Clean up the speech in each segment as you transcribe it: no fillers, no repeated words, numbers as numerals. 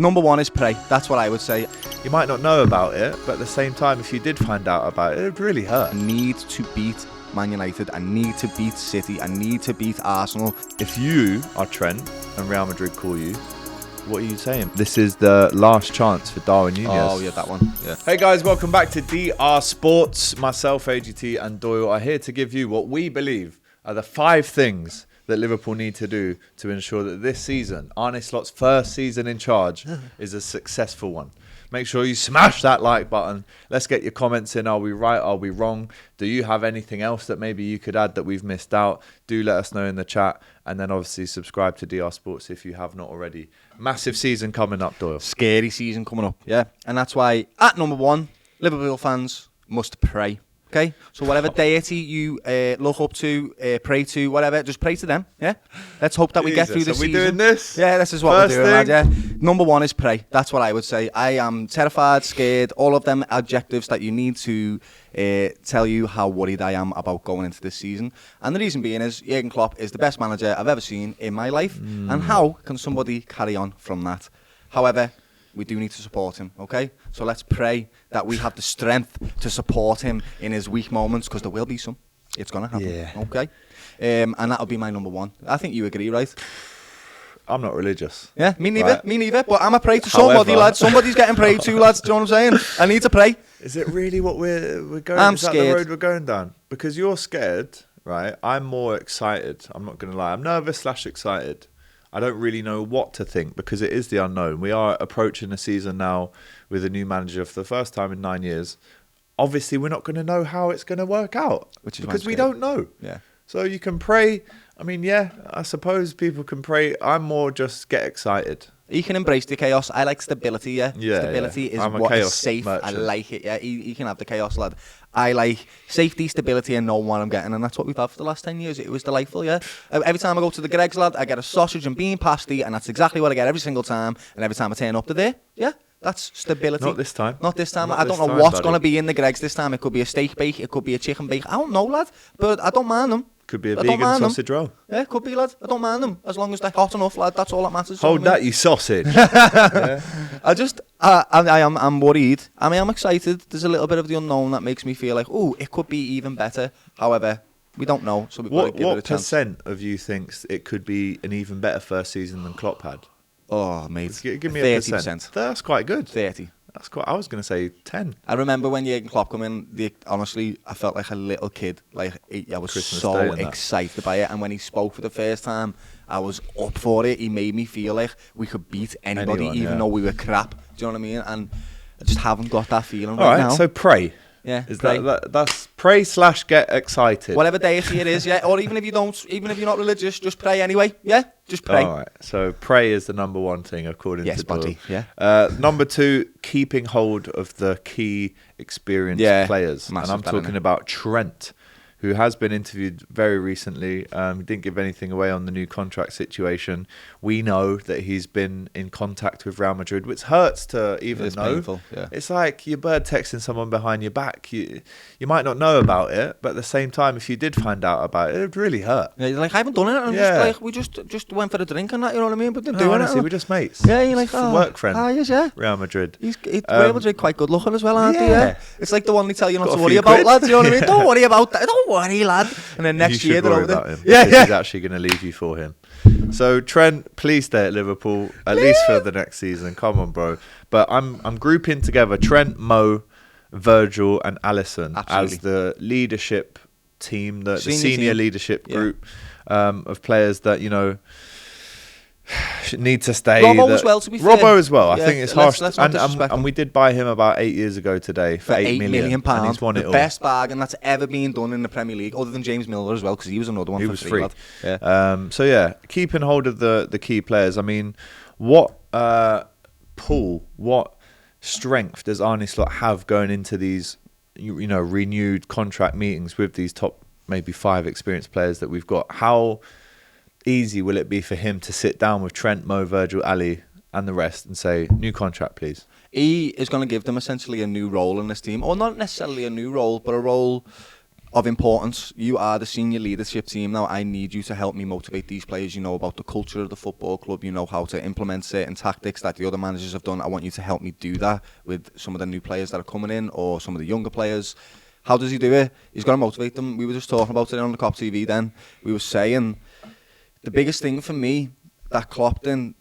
Number one is pray. That's what I would say. You might not know about it, but at the same time, if you did find out about it, it would really hurt. I need to beat Man United. I need to beat City. I need to beat Arsenal. If you are Trent and Real Madrid call you, what are you saying? This is the last chance for Darwin Nunez. Oh, yeah, that one. Yeah. Hey guys, welcome back to DR Sports. Myself, AGT and Doyle are here to give you what we believe are the 5 things that Liverpool need to do to ensure that this season, Arne Slot's first season in charge, is a successful one. Make sure you smash that like button. Let's get your comments in. Are we right? Are we wrong? Do you have anything else that maybe you could add that we've missed out? Do let us know in the chat. And then obviously subscribe to DR Sports if you have not already. Massive season coming up, Doyle. Scary season coming up, yeah. And that's why, at number one, Liverpool fans must pray. Okay, so whatever deity you look up to, pray to, whatever, just pray to them. Yeah, let's hope that we get through this season. Are we doing this? Yeah, this is what First we're doing, thing? lad. Yeah, number one is pray. That's what I would say. I am terrified, scared, all of them adjectives that you need to tell you how worried I am about going into this season. And the reason being is Jurgen Klopp is the best manager I've ever seen in my life. And how can somebody carry on from that? However, we do need to support him, okay? So let's pray that we have the strength to support him in his weak moments, because there will be some. It's going to happen, okay? And that'll be my number one. I think you agree, right? I'm not religious. Yeah, me neither, Right. me neither. But I'm a pray to somebody, lads. Somebody's getting prayed to, lads. Do you know what I'm saying? I need to pray. Is it really what we're going? I'm is that scared. the road we're going down? Because you're scared, right? I'm more excited. I'm not going to lie. I'm nervous / excited. I don't really know what to think because it is the unknown. We are approaching a season now with a new manager for the first time in 9 years. Obviously, we're not going to know how it's going to work out, Which is because we don't know. Yeah. So you can pray. I mean, yeah, I suppose people can pray. I'm more just get excited. He can embrace the chaos. I like stability, yeah. Yeah, Stability yeah. is I'm a what is chaos safe. merchant. I like it, yeah. He can have the chaos, lad. I like safety, stability, and knowing what I'm getting, and that's what we've had for the last 10 years. It was delightful, yeah. Every time I go to the Greggs, lad, I get a sausage and bean pasty, and that's exactly what I get every single time. And every time I turn up to there, yeah, that's stability. Not this time. Not this time. Not I this don't know time, what's buddy. going to be in the Greggs this time. It could be a steak bake, it could be a chicken bake. I don't know, lad, but I don't mind them. Could be a I don't vegan mind them. sausage roll. Yeah, could be, lad. I don't mind them. As long as they're hot enough, lad, that's all that matters. Hold You know what I that, mean? you sausage. Yeah. I'm worried. I mean, I'm excited. There's a little bit of the unknown that makes me feel like, oh, it could be even better. However, we don't know, so we've got to give it a What chance. percent of you thinks it could be an even better first season than Klopp had? Oh, mate. Give me a 30%. percent. That's quite good. 30. That's quite. I was going to say 10. I remember when Jurgen Klopp came in, honestly, I felt like a little kid. Like, I was Christmas Day so and that. excited by it. And when he spoke for the first time, I was up for it. He made me feel like we could beat anybody, Anyone, even yeah. though we were crap. Do you know what I mean? And I just haven't got that feeling All right right. now. So pray. Yeah, Is pray. that's pray / get excited. Whatever deity it is, yeah. Or even if you're not religious, just pray anyway. Yeah, just pray. All right. So pray is the number one thing according Yes, to Doyle. buddy, yeah. Number 2, keeping hold of the key experienced Yeah, players, and massive I'm that, talking innit? about Trent, who has been interviewed very recently. He didn't give anything away on the new contract situation. We know that he's been in contact with Real Madrid, which hurts to even It's know. painful, yeah. It's like you're bird texting someone behind your back. You might not know about it, but at the same time, if you did find out about it, it would really hurt. Yeah, you're like, I haven't done it. I'm Yeah. just like, we just went for a drink and that, you know what I mean? But didn't No, do honestly, it. we're just mates. Yeah, you're like, Just a oh, work friend. Ah, yes, yeah. Real Madrid. Real Madrid quite good looking as well, aren't they? yeah. Yeah. It's like the one they tell you not Got to a worry few about, quid. lads. You know what I mean? Yeah. Don't worry about that. Don't worry, lad. And then next You year should they're worry over about there. him. Yeah, This yeah. is actually going to leave you for him. So Trent, please stay at Liverpool at least for the next season. Come on, bro. But I'm grouping together Trent, Mo, Virgil, and Alisson Absolutely. as the leadership team, the Senior senior team. leadership Yeah. group of players that need to stay. Robbo as well, to be fair. Robbo as well. I Yeah, think it's let's- harsh. let's not and, disrespect and him. we did buy him about 8 years ago today for For £8 million. And he's won The it all. best bargain that's ever been done in the Premier League, other than James Milner as well, because he was another one He for was free. free. Lad. Yeah. So yeah, keeping hold of the key players. I mean, what pull, what strength does Arne Slot have going into these, renewed contract meetings with these top maybe 5 experienced players that we've got? How easy will it be for him to sit down with Trent, Mo, Virgil, Ali, and the rest and say, new contract, please? He is going to give them essentially a new role in this team, or not necessarily a new role, but a role of importance. You are the senior leadership team now. I need you to help me motivate these players. You know about the culture of the football club. You know how to implement certain tactics that the other managers have done. I want you to help me do that with some of the new players that are coming in or some of the younger players. How does he do it? He's got to motivate them. We were just talking about it on the Cop TV then. We were saying the biggest thing for me that Klopp done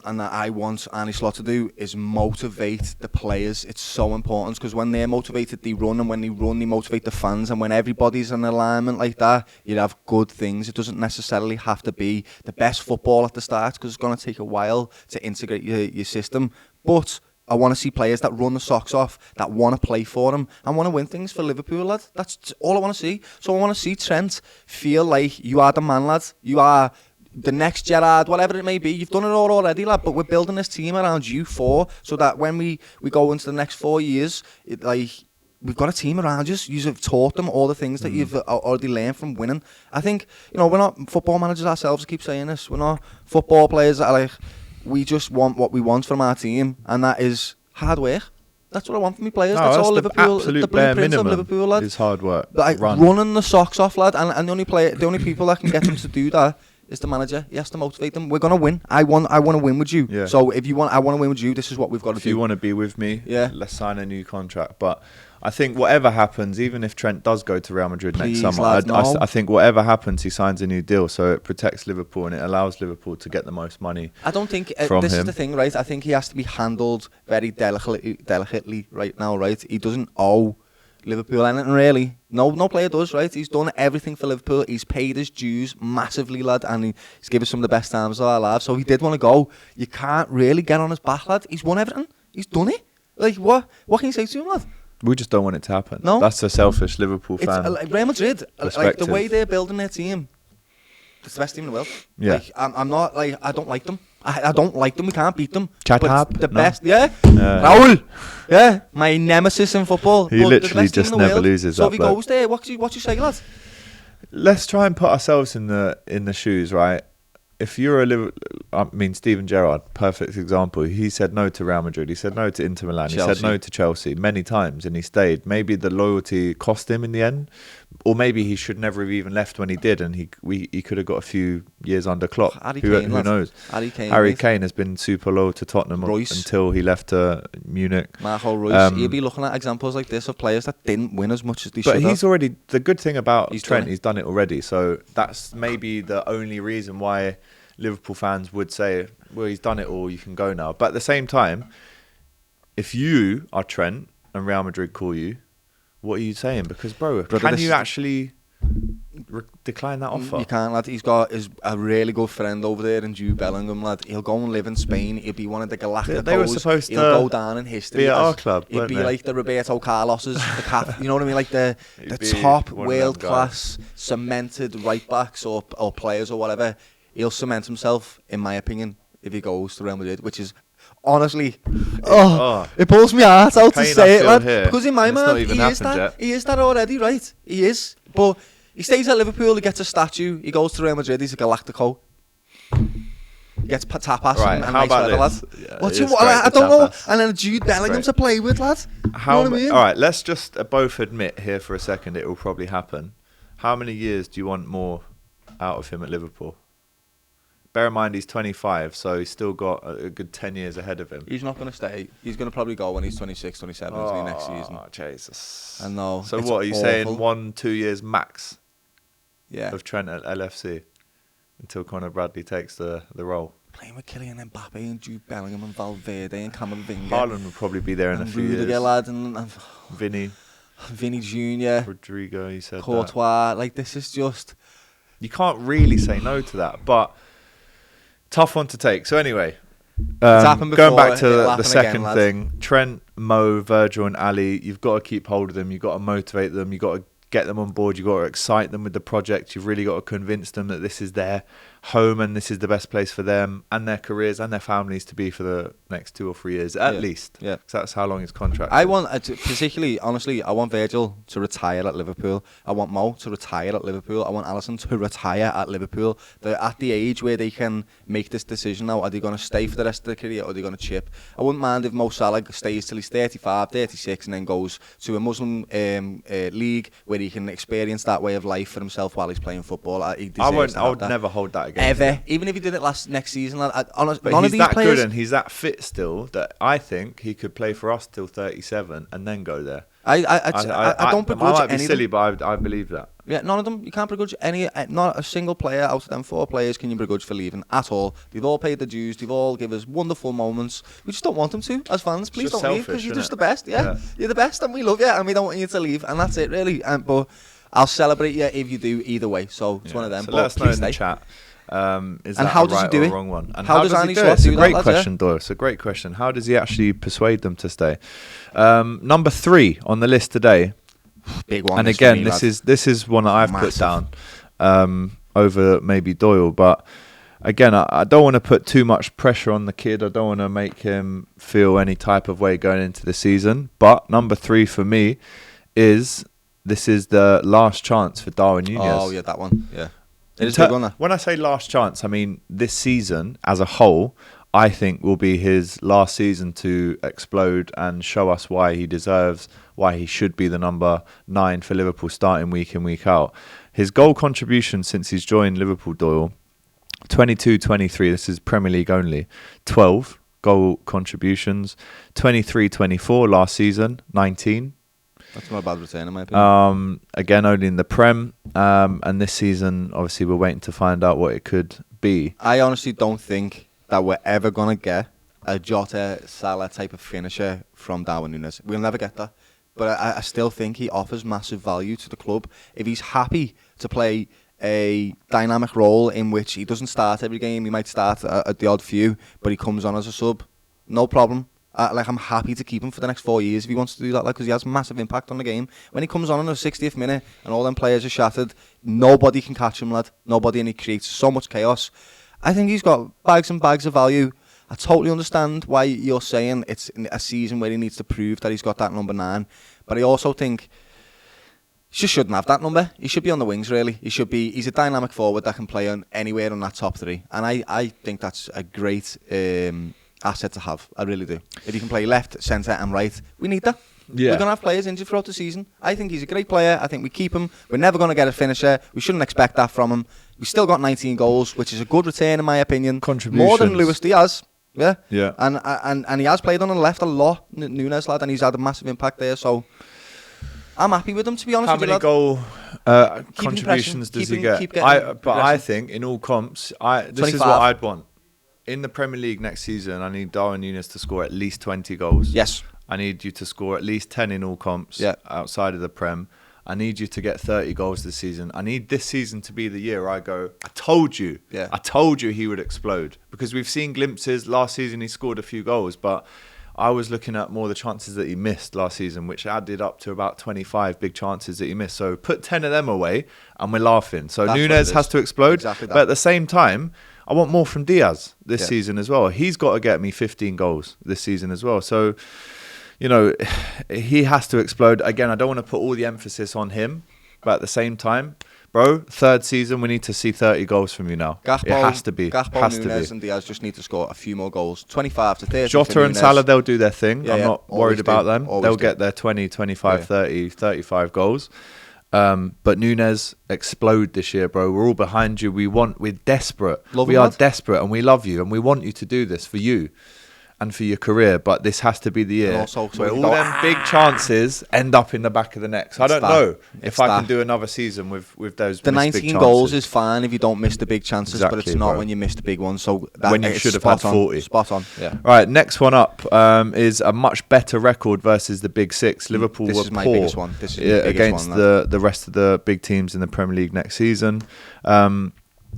and that I want Arne Slot to do is motivate the players. It's so important because when they're motivated, they run, and when they run, they motivate the fans. And when everybody's in alignment like that, you have good things. It doesn't necessarily have to be the best football at the start because it's going to take a while to integrate your system. But I want to see players that run the socks off, that want to play for them, and want to win things for Liverpool, lad. That's all I want to see. So I want to see Trent feel like you are the man, lad. You are the next Gerrard, whatever it may be. You've done it all already, lad, but we're building this team around you four so that when we go into the next 4 years, we've got a team around you. You've taught them all the things that you've already learned from winning. I think, we're not football managers ourselves. I keep saying this. We're not football players that are we just want what we want from our team, and that is hard work. That's what I want from my players. That's all Liverpool. The blueprint of Liverpool, lad. Is hard work. Running the socks off, lad, and the only people that can get them to do that is the manager. He has to motivate them. We're gonna win. I want to win with you. Yeah. So if you want, I want to win with you. This is what we've got to do. If you want to be with me, let's sign a new contract. But I think whatever happens, even if Trent does go to Real Madrid next summer, lads, I think whatever happens, he signs a new deal, so it protects Liverpool and it allows Liverpool to get the most money. I don't think from this him. is the thing, right? I think he has to be handled very delicately right now, right? He doesn't owe Liverpool anything really. No player does, right? He's done everything for Liverpool. He's paid his dues massively, lad, and he's given us some of the best times of our lives. So he did want to go. You can't really get on his back, lad. He's won everything. He's done it. Like what can you say to him, lad? We just don't want it to happen. No, that's a selfish Liverpool fan. It's Real Madrid, like the way they're building their team. It's the best team in the world. Yeah. Like, I'm not like I don't like them. I don't like them. We can't beat them. Chathab, the best, Raul, my nemesis in football. He literally just never loses. So if he goes there, what you say, lad? Let's try and put ourselves in the shoes, right? If you're Steven Gerrard, perfect example. He said no to Real Madrid. He said no to Inter Milan. Chelsea. He said no to Chelsea many times, and he stayed. Maybe the loyalty cost him in the end, or maybe he should never have even left when he did, and he could have got a few years under Klopp. Who knows? Harry Kane has been super loyal to Tottenham until he left Munich. Marco Reus. He'll be looking at examples like this of players that didn't win as much as they should have. But he's already, the good thing about Trent, he's done it already. So that's maybe the only reason why Liverpool fans would say, well, he's done it all, you can go now. But at the same time, if you are Trent and Real Madrid call you, what are you saying? Because, can you actually decline that offer? You can't, lad. He's got a really good friend over there in Jude Bellingham, lad. He'll go and live in Spain. He'll be one of the Galacticos. They were supposed He'll go down in history. Be at our club, he'll be like the Roberto Carlos's, the cap. You know what I mean? Like the top world class cemented right backs or players or whatever. He'll cement himself, in my opinion, if he goes to Real Madrid, which is honestly, it pulls me heart out to say it, lad. Because in my mind, he is that already, right? He is. But he stays at Liverpool, he gets a statue, he goes to Real Madrid, he's a Galactico. He gets tapas and nice weather, lad. I don't know. And then Jude Bellingham to play with, lad. You know what I mean? All right, let's just both admit here for a second it will probably happen. How many years do you want more out of him at Liverpool? Bear in mind he's 25, so he's still got a good 10 years ahead of him. He's not going to stay. He's going to probably go when he's 26, 27 next season. Oh, Jesus. I know. So what, are you saying 1-2 years max of Trent at LFC until Conor Bradley takes the role? Playing with Kylian Mbappe and Jude Bellingham and Valverde and Camavinga. Haaland will probably be there in a few years. Lad and Vinny Jr. Rodrigo, you said Courtois. Like, this is just... You can't really say no to that, but... Tough one to take. So anyway, going back to the second thing, Trent, Mo, Virgil and Ali, you've got to keep hold of them. You've got to motivate them. You've got to get them on board. You've got to excite them with the project. You've really got to convince them that this is their home, and this is the best place for them and their careers and their families to be for the next 2 or 3 years at least. Yeah, 'Cause that's how long his contract I is. want, particularly, honestly, I want Virgil to retire at Liverpool. I want Mo to retire at Liverpool. I want Alisson to retire at Liverpool. They're at the age where they can make this decision now. Are they going to stay for the rest of their career, or are they going to chip? I wouldn't mind if Mo Salah stays till he's 35, 36, and then goes to a Muslim league where he can experience that way of life for himself while he's playing football. I would never hold that against ever, him. even if he did it next season. But none he's of these that players, good and he's that fit still that I think he could play for us till 37 and then go there. I don't begrudge I might be any of silly, them. but I believe that. Yeah, none of them. You can't begrudge any. Not a single player out of them 4 players can you begrudge for leaving at all. They've all paid the dues. They've all given us wonderful moments. We just don't want them to as fans. Please just don't leave, because you're just the best. Yeah, you're the best, and we love you, and we don't want you to leave. And that's it, really. But I'll celebrate you if you do either way. So it's one of them. So but let us know in stay. the chat. Is And that how a does he right do or it? wrong one? And How does he Arne do Slot it? It's do a that, great lads, question, Doyle. It's a great question. How does he actually persuade them to stay? Number 3 on the list today. Big one. And this again, for me, this is one that I've put Massive. down over maybe Doyle, but again, I don't want to put too much pressure on the kid. I don't want to make him feel any type of way going into the season. But number 3 for me is this is the last chance for Darwin Nunez. Oh yeah, that one. Yeah, it is a big one. When I say last chance, I mean this season as a whole. I think will be his last season to explode and show us why he deserves, why he should be the number 9 for Liverpool starting week in, week out. His goal contribution since he's joined Liverpool, Doyle, 22-23, this is Premier League only, 12 goal contributions, 23-24 last season, 19. That's not a bad return in my opinion. Again, only in the Prem, and this season, obviously, we're waiting to find out what it could be. I honestly don't think that we're ever going to get a Jota, Salah type of finisher from Darwin Nunez. We'll never get that. But I still think he offers massive value to the club. If he's happy to play a dynamic role in which he doesn't start every game, he might start at the odd few, but he comes on as a sub, no problem. I'm happy to keep him for the next 4 years if he wants to do that, because he has massive impact on the game. When he comes on in the 60th minute and all them players are shattered, nobody can catch him, lad. Nobody, and he creates so much chaos. I think he's got bags and bags of value. I totally understand why you're saying it's a season where he needs to prove that he's got that number 9. But I also think he just shouldn't have that number. He should be on the wings, really. He's a dynamic forward that can play on anywhere on that top 3. And I think that's a great asset to have. I really do. If he can play left, centre and right, we need that. Yeah. We're going to have players injured throughout the season. I think he's a great player. I think we keep him. We're never going to get a finisher. We shouldn't expect that from him. We still got 19 goals, which is a good return in my opinion. More than Luis Diaz. Yeah. Yeah. And he has played on the left a lot, Nunez, lad, and he's had a massive impact there. So I'm happy with him, to be honest with you, lad. How many goal contributions does he get? I think in all comps, this is what I'd want. In the Premier League next season, I need Darwin Nunez to score at least 20 goals. Yes. I need you to score at least 10 in all comps outside of the Prem. I need you to get 30 goals this season. I need this season to be the year I go, I told you. Yeah. I told you he would explode. Because we've seen glimpses. Last season he scored a few goals, but I was looking at more the chances that he missed last season, which added up to about 25 big chances that he missed. So put 10 of them away and we're laughing. So that's Nunez has to explode. Exactly that. But at the same time, I want more from Diaz this season as well. He's got to get me 15 goals this season as well. So, you know, he has to explode. Again, I don't want to put all the emphasis on him, but at the same time, bro, 3rd season, we need to see 30 goals from you now. It has to be. Gakpo, Nunez and Diaz just need to score a few more goals. 25 to 30 Jota and Salah, they'll do their thing. I'm not worried about them. They'll get their 20, 25, 30, 35 goals. But Nunez, explode this year, bro. We're all behind you. We're desperate. We are desperate, and we love you, and we want you to do this for you and for your career. But this has to be the year where all them big chances end up in the back of the net. So I don't know if I can do another season with those. The 19 goals is fine if you don't miss the big chances, but it's not when you miss the big ones. So when you should have had 40. Spot on. Yeah. Right. Next one up is a much better record versus the Big Six. Liverpool this were is my poor biggest one. This is against the rest of the big teams in the Premier League next season.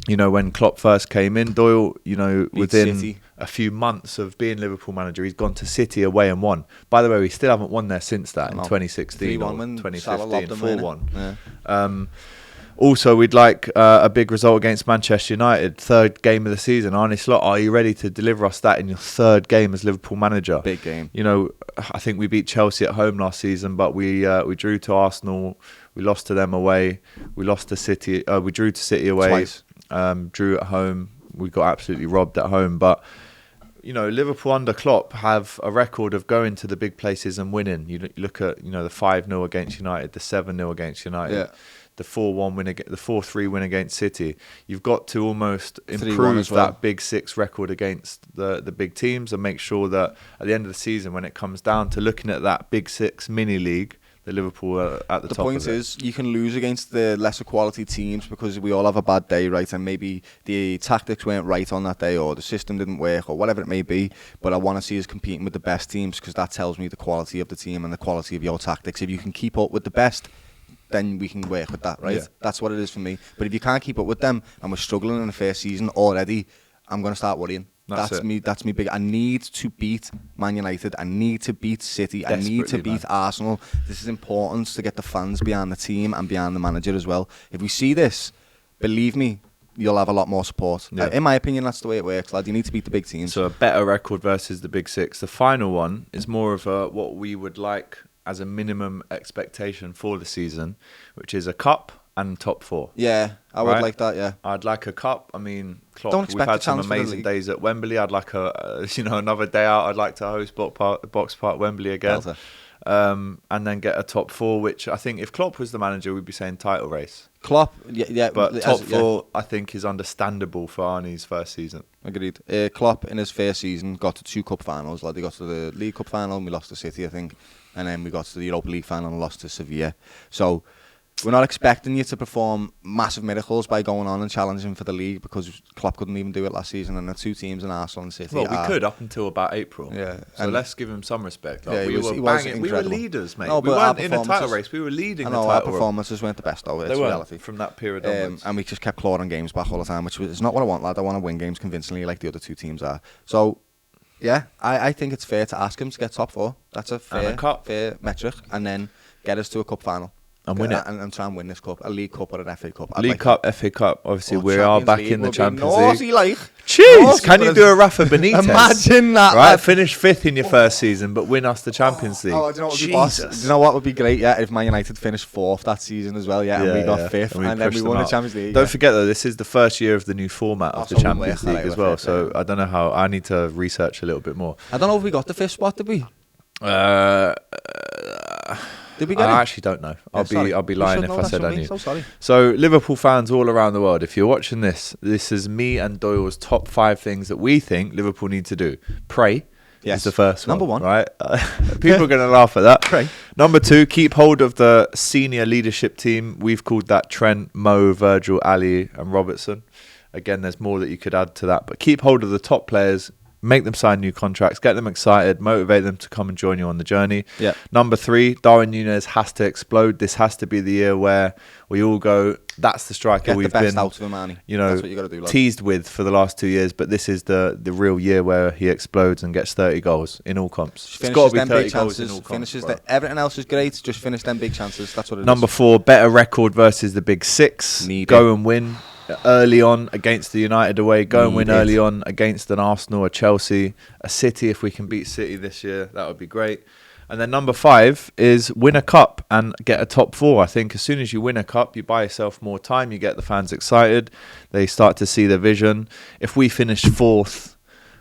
You know, when Klopp first came in, Doyle, you know, within City. A few months of being Liverpool manager, he's gone to City away and won. By the way, we still haven't won there since that in 2016 or 2015, 4-1. Also, we'd like a big result against Manchester United, third game of the season. Arne Slot, are you ready to deliver us that in your third game as Liverpool manager? Big game. You know, I think we beat Chelsea at home last season, but we drew to Arsenal. We lost to them away. We lost to City. We drew to City away. Twice. Drew at home. We got absolutely robbed at home. But, you know, Liverpool under Klopp have a record of going to the big places and winning. You look at, you know, the 5-0 against United, the 7-0 against United, the 4-1 win, the 4-3 win against City. You've got to almost improve that Big Six record against the big teams and make sure that at the end of the season, when it comes down to looking at that Big Six mini league, the Liverpool are at the top of it. The point is, you can lose against the lesser quality teams because we all have a bad day, right? And maybe the tactics weren't right on that day, or the system didn't work, or whatever it may be. But I want to see us competing with the best teams, because that tells me the quality of the team and the quality of your tactics. If you can keep up with the best, then we can work with that, right? Yeah. That's what it is for me. But if you can't keep up with them and we're struggling in the first season already, I'm going to start worrying. That's me big. I need to beat Man United. I need to beat City. I need to beat Arsenal. This is important to get the fans behind the team and behind the manager as well. If we see this, believe me, you'll have a lot more support. Yeah. In my opinion, that's the way it works, lad. You need to beat the big teams. So a better record versus the Big Six. The final one is more of what we would like as a minimum expectation for the season, which is a cup and top four. Yeah, I would like that, yeah. I'd like a cup. I mean, Klopp, we've had some amazing days at Wembley. I'd like another day out. I'd like to host Box Park Wembley again. And then get a top four, which I think if Klopp was the manager, we'd be saying title race. Klopp, yeah. But top four, I think, is understandable for Arnie's first season. Agreed. Klopp, in his first season, got to 2 cup finals. Like, they got to the League Cup final and we lost to City, I think. And then we got to the Europa League final and lost to Sevilla. So we're not expecting you to perform massive miracles by going on and challenging for the league, because Klopp couldn't even do it last season, and the 2 teams in Arsenal and City. Well, we could up until about April. Yeah. So let's give him some respect. Like, yeah, we were leaders, mate. No, we weren't in a title race. We were leading the title. Our performances weren't the best, though. It's reality. From that period onwards. And we just kept clawing games back all the time, which is not what I want, lad. I want to win games convincingly like the other 2 teams are. So, yeah, I think it's fair to ask him to get top 4. That's a fair metric. And then get us to a cup final. And win it. And try and win this cup. A League Cup or an FA Cup. FA Cup. Obviously, we are back in the Champions League. Like. Jeez, can you do a Rafa Benitez? Imagine that. Right, finish 5th in your first season, but win us the Champions League. Oh, do you know what would be boss? Do you know what would be great? Yeah, if Man United finished 4th that season as well. Yeah, and we got 5th, and then we won the Champions League. Don't forget, though, this is the first year of the new format of the Champions League as well. So I don't know how. I need to research a little bit more. I don't know if we got the 5th spot, did we? Did we get I actually don't know. I'll be lying if I said I knew. So sorry. So Liverpool fans all around the world, if you're watching this is me and Doyle's top 5 things that we think Liverpool need to do. Pray. Yes. Is the first one. Number 1. Right? People are going to laugh at that. Pray. Number 2, keep hold of the senior leadership team. We've called that Trent, Mo, Virgil, Ali and Robertson. Again, there's more that you could add to that. But keep hold of the top players. Make them sign new contracts, get them excited, motivate them to come and join you on the journey. Yeah. Number 3, Darwin Nunez has to explode. This has to be the year where we all go, that's the striker we've been out of him, Arnie. That's what you gotta do, teased with for the last 2 years, but this is the real year where he explodes and gets 30 goals in all comps. It's got to be 30 goals in all comps. Everything else is great, just finish them big chances. That's what it is. Number 4, better record versus the Big Six. Go and win early on against the United away. Go and win early on against an Arsenal, a Chelsea, a City. If we can beat City this year, that would be great. And then number 5 is win a cup and get a top 4. I think as soon as you win a cup, you buy yourself more time. You get the fans excited. They start to see the vision. If we finish 4th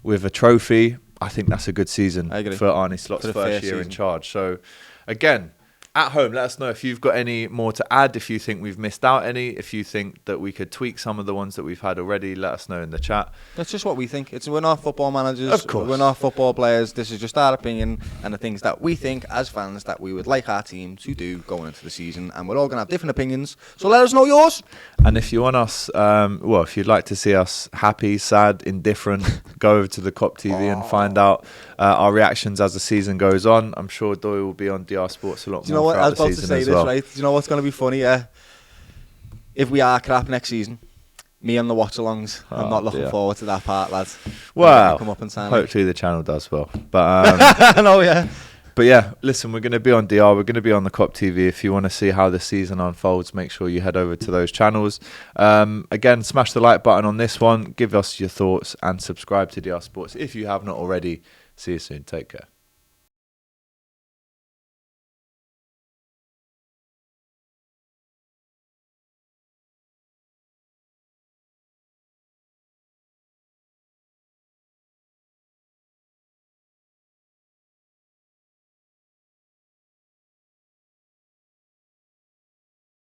with a trophy, I think that's a good season for Arne Slot's first year in charge. So again, at home, let us know if you've got any more to add, if you think we've missed out any, if you think that we could tweak some of the ones that we've had already, let us know in the chat. That's just what we think. We're not football managers. Of course. We're not football players. This is just our opinion and the things that we think as fans that we would like our team to do going into the season. And we're all going to have different opinions. So let us know yours. And if you want us, if you'd like to see us happy, sad, indifferent, go over to the COP TV and find out our reactions as the season goes on. I'm sure Doyle will be on DR Sports a lot more. I was about to say this, right? Do you know what's going to be funny? If we are crap next season, me and the watch-alongs, I'm not looking forward to that part, lads. Well, come up and sign hopefully the channel does well. But I know, yeah. But yeah, listen, we're going to be on DR. We're going to be on the COP TV. If you want to see how the season unfolds, make sure you head over to those channels. Again, smash the like button on this one. Give us your thoughts and subscribe to DR Sports if you have not already. See you soon. Take care.